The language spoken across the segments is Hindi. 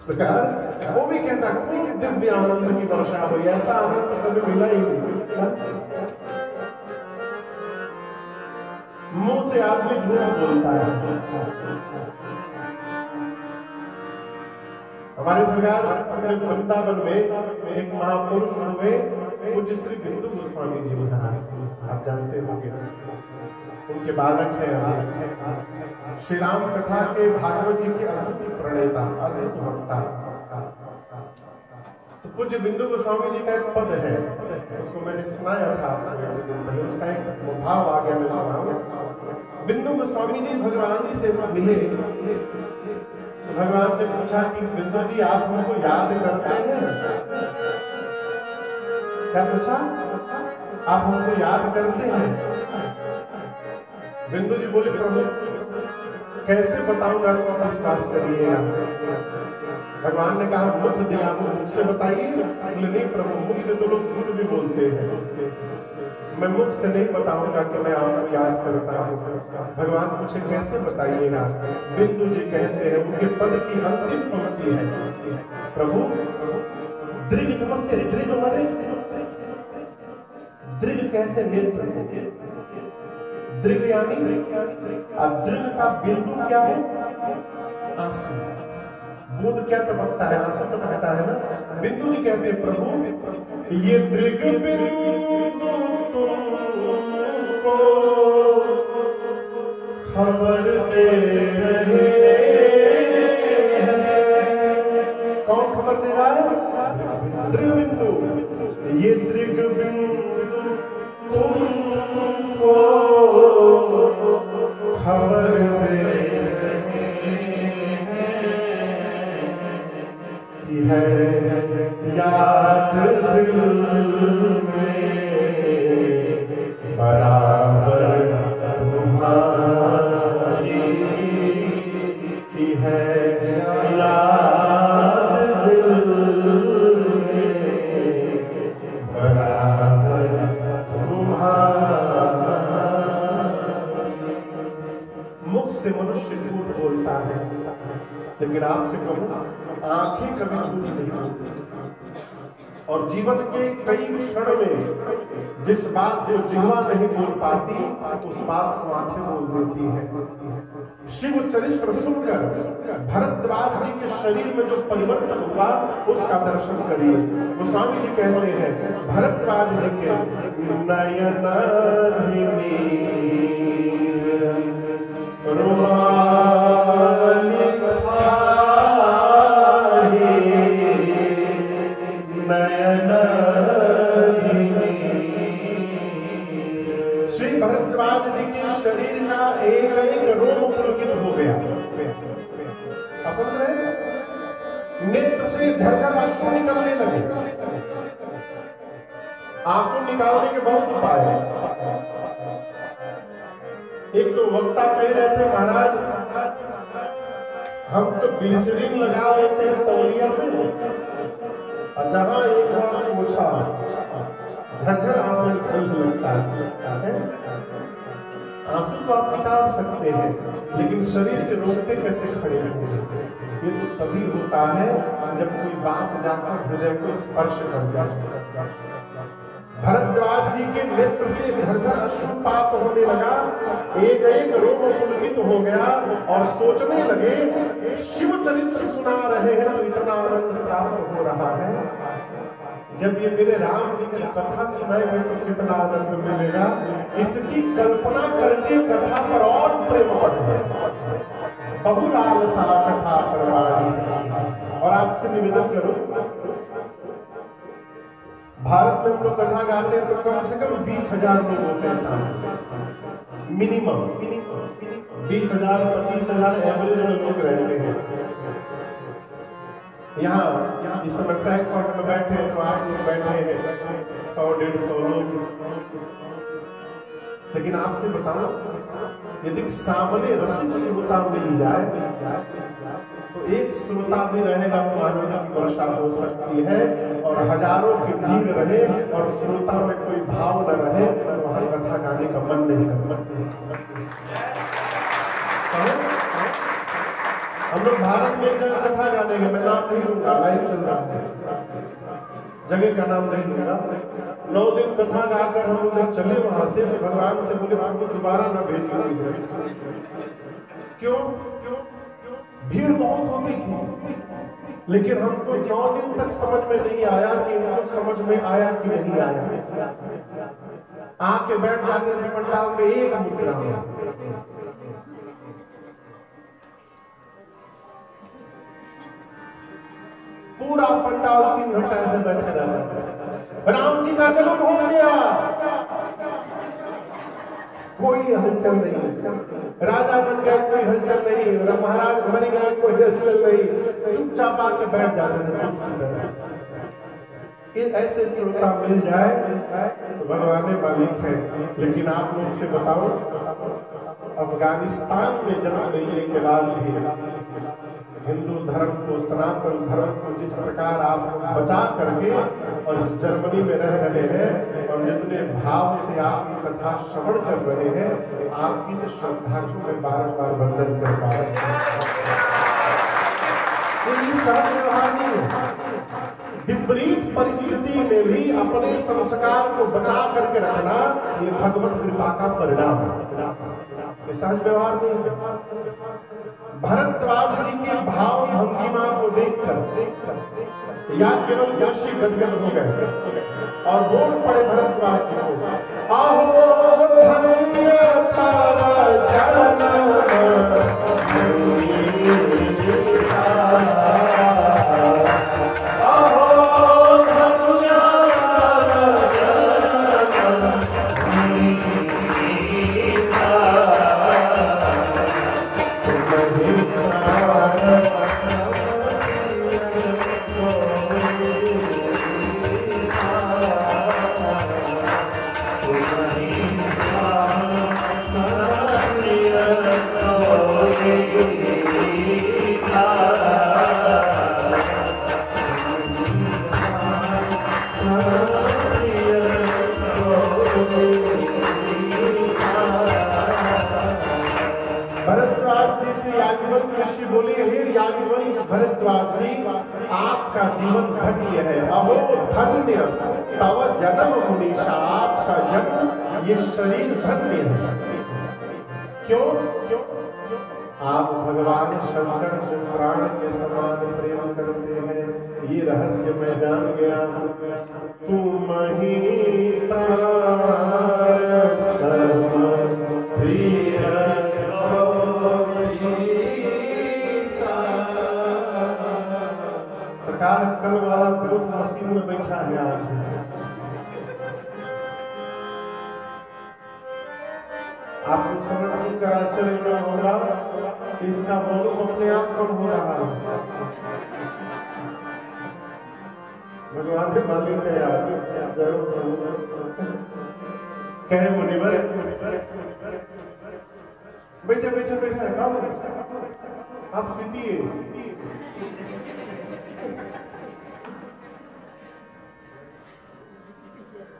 प्रकार वो भी कहता खूब दिव्य आनंद की वर्षा हुई, ऐसा आनंद कभी मिला ही नहीं। मुंह से आदमी झूठ बोलता है। हमारे सरकार वृंदावन में एक महापुरुष हुए पूज्य श्री बिंदु गोस्वामी जी महाराज, आप जानते होंगे, उनके बालक हैं श्री राम कथा के भागवत जी के अद्भुत प्रणेता, अद्भुत वक्ता। तो पूज्य बिंदु गोस्वामी जी का एक पद है, उसको मैंने सुनाया था पहले, उसका एक भाव आ गया, मैं सुनाऊं। बिंदु गोस्वामी जी भगवान जी से मिले, तो भगवान ने पूछा कि बिंदु जी आप हमको याद करते हैं? क्या पूछा? आप हमको याद करते हैं? बिंदु जी बोले प्रभु कैसे बताऊंगा, तो आप विश्वास करिएगा। भगवान ने कहा मुख दिया, मुख से बताइए। बोले नहीं प्रभु, मुख से तो लोग झूठ भी बोलते हैं, मैं मुख से नहीं बताऊंगा कि मैं आपको याद करता हूँ। भगवान पूछे कैसे बताइएगा? बिंदु जी कहते हैं, उनके पद की अंतिम पंक्ति है, प्रभु दृग समझते, दृग माने दृग कहते नेत्र, दृग यानी दृग का बिंदु क्या है? आंसू। बूंद क्या टपकता है? आंसू टपकता है ना। बिंदु जी कहते हैं प्रभु ये दृग बिंदु तुमको खबर दे रहे हैं। कौन खबर दे रहा है? दृग बिंदु। ये दृग बिंदु तुमको खबर दे रहे की है याद दिल में बराबर तुम्हारी, की है याद दिल में बराबर तुम्हारी। मुख से मनुष्य झूठ बोलता है, लेकिन आपसे कहूं आंखें कभी झूठ नहीं बोलती। और जीवन के कई क्षण में जिस बात को जिह्वा नहीं बोल पाती, उस बात को आंखें बोल देती हैं। शिव चरित्र सुनकर भरद्वाज जी के शरीर में जो परिवर्तन हुआ उसका दर्शन करिए। गोस्वामी जी कहते हैं भरद्वाज जी के नयन श्री भरद्वाज जी के शरीर का एक एक रोम पुलकित हो गया। आप समझ रहे हैं? नेत्र से झरझर अश्रु निकलने लगे। आंसू निकालने के बहुत उपाय हैं। एक तो वक्ता कह रहे थे महाराज हम तो ग्लिसरीन लगा लेते हैं तौलिया में, और जहां एक बार पूछा झरझर आंसू निकलने लगता है। आंसू तो आप निकाल सकते हैं, लेकिन शरीर के रोंगटे कैसे खड़े होते हैं? ये तो तभी होता है जब कोई बात जाकर हृदय को स्पर्श कर जाए। भरद्वाज जी के नेत्र से झरझर अश्रुपात होने लगा, एक एक रोम पुलकित हो गया और सोचने लगे शिव चरित्र सुना रहे हैं तो इतना आनंद प्राप्त हो रहा है, जब ये मेरे राम जी की कथा सुनाएंगे तो कितना आनंद मिलेगा। इसकी कल्पना करके कथा पर और प्रेम बढ़ गया। बहुलाल सा कथा परवानी। और आपसे निवेदन करूं, भारत में हम लोग कथा गाते हैं तो कम से कम 20,000 लोग होते हैं साथ, मिनिमम 20,000 25,000 एवरेज में लोग रहते हैं। यहाँ इस समय फ्रैंकफर्ट में बैठे हैं तो आप लोग बैठे हैं 100-150 लोग। लेकिन आपसे बताओ यदि सामने रसिक श्रोता मिल जाए तो एक श्रोता भी रहेगा तो आनंद की वर्षा हो सकती है, और हजारों की भीड़ रहे और श्रोता में कोई भाव न रहे तो वहां कथा गाने का मन नहीं करता। हम लोग भारत में एक जगह कथा गाने गए, मैं नाम नहीं लूंगा, लाइव चल रहा है, जगह का नाम नहीं लूंगा। 9 दिन कथा गाकर हम लोग जब चले वहां से, तो भगवान से बोले आपको दोबारा ना भेजिए। क्यों? भीड़ बहुत होती थी, लेकिन हमको 9 दिन तक समझ में नहीं आया कि इनको समझ में आया कि नहीं आया। आके बैठ जाते थे पंडाल में एक मुद्रा में, पूरा पंडाल 3 घंटा ऐसे बैठे रहता। राम जी का जन्म हो गया, कोई हलचल नहीं, राजा बन गए कोई हलचल नहीं, महाराज बन गए कोई हलचल नहीं, चुपचाप आके बैठ जाते थे। ऐसे श्रोता मिल जाए तो भगवान मालिक है। लेकिन आप लोग से बताओ, अफगानिस्तान में जन्म लेने के बाद भी हिंदू धर्म को, सनातन धर्म को जिस प्रकार आप बचा करके और इस जर्मनी में रह रहे हैं और जितने भाव से आप इस कथा श्रवण कर रहे हैं, आपकी इस श्रद्धा को मैं बार-बार वंदन करता हूं। सहज व्यवहार नहीं है। विपरीत परिस्थिति में भी अपने संस्कार को बचा करके रखना, ये भगवत कृपा का परिणाम है। सहज व्यवहार से भरद्वाज जी के भाव भंगिमा को देखकर याज्ञवल्क्य ऋषि गदगद हो गए और बोल पड़े भरद्वाज जी को, आहो धन्य तारा जनम भरद्वाज जी, आपका जीवन धन्य है। अहो धन्य तव जन्म मुनीषा, आपका जन्म, ये शरीर धन्य है। क्यों? आप भगवान शंकर से प्राण के समान प्रेम करते हैं, ये रहस्य मैं जान गया। तुम ही प्राण सम प्रिय सरकार, कल वाला ग्रुप मशीन में बैठा है आज। आपको समझ कर आश्चर्य होगा कि इसका वॉल्यूम अपने आप कम हो रहा है। भगवान के मालिक है यार, कहे मुनिवर बैठे बैठे बैठे आप सिटी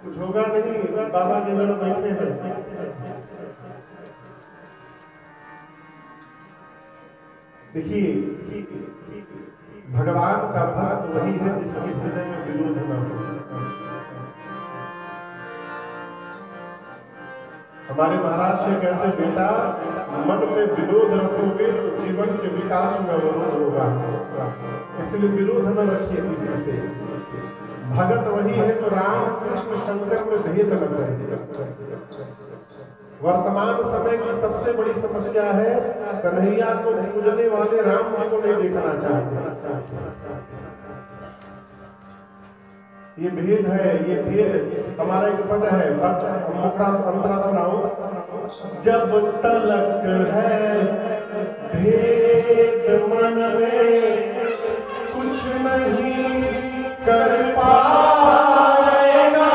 कुछ होगा नहीं, बाबा के घर बैठे हैं। देखिए, भगवान का भक्त वही है जिसके हृदय में विरोध न हो। हमारे महाराज से कहते, बेटा मन में विरोध रखोगे तो जीवन के विकास में अवरोध होगा, इसलिए विरोध न रखिए किसी से। भगत वही है तो राम कृष्ण शंकर में भेद न करे। वर्तमान समय की सबसे बड़ी समस्या है, कन्हैया को पूजने वाले राम जी को नहीं देखना चाहते। ये भेद है, ये भेद। हमारा एक पद है, अंतरा सुनाओ, जब तलक है भेद मन में कुछ नहीं कर पाएगा,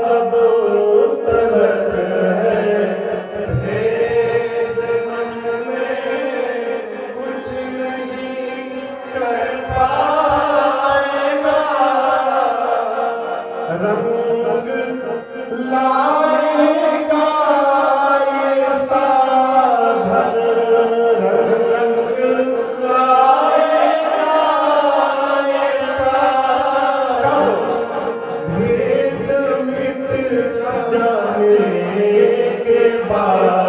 जब तलक है भेद मन में कुछ नहीं कर पाएगा, रंग लाएगा ये साधन, रंग जाने के बाद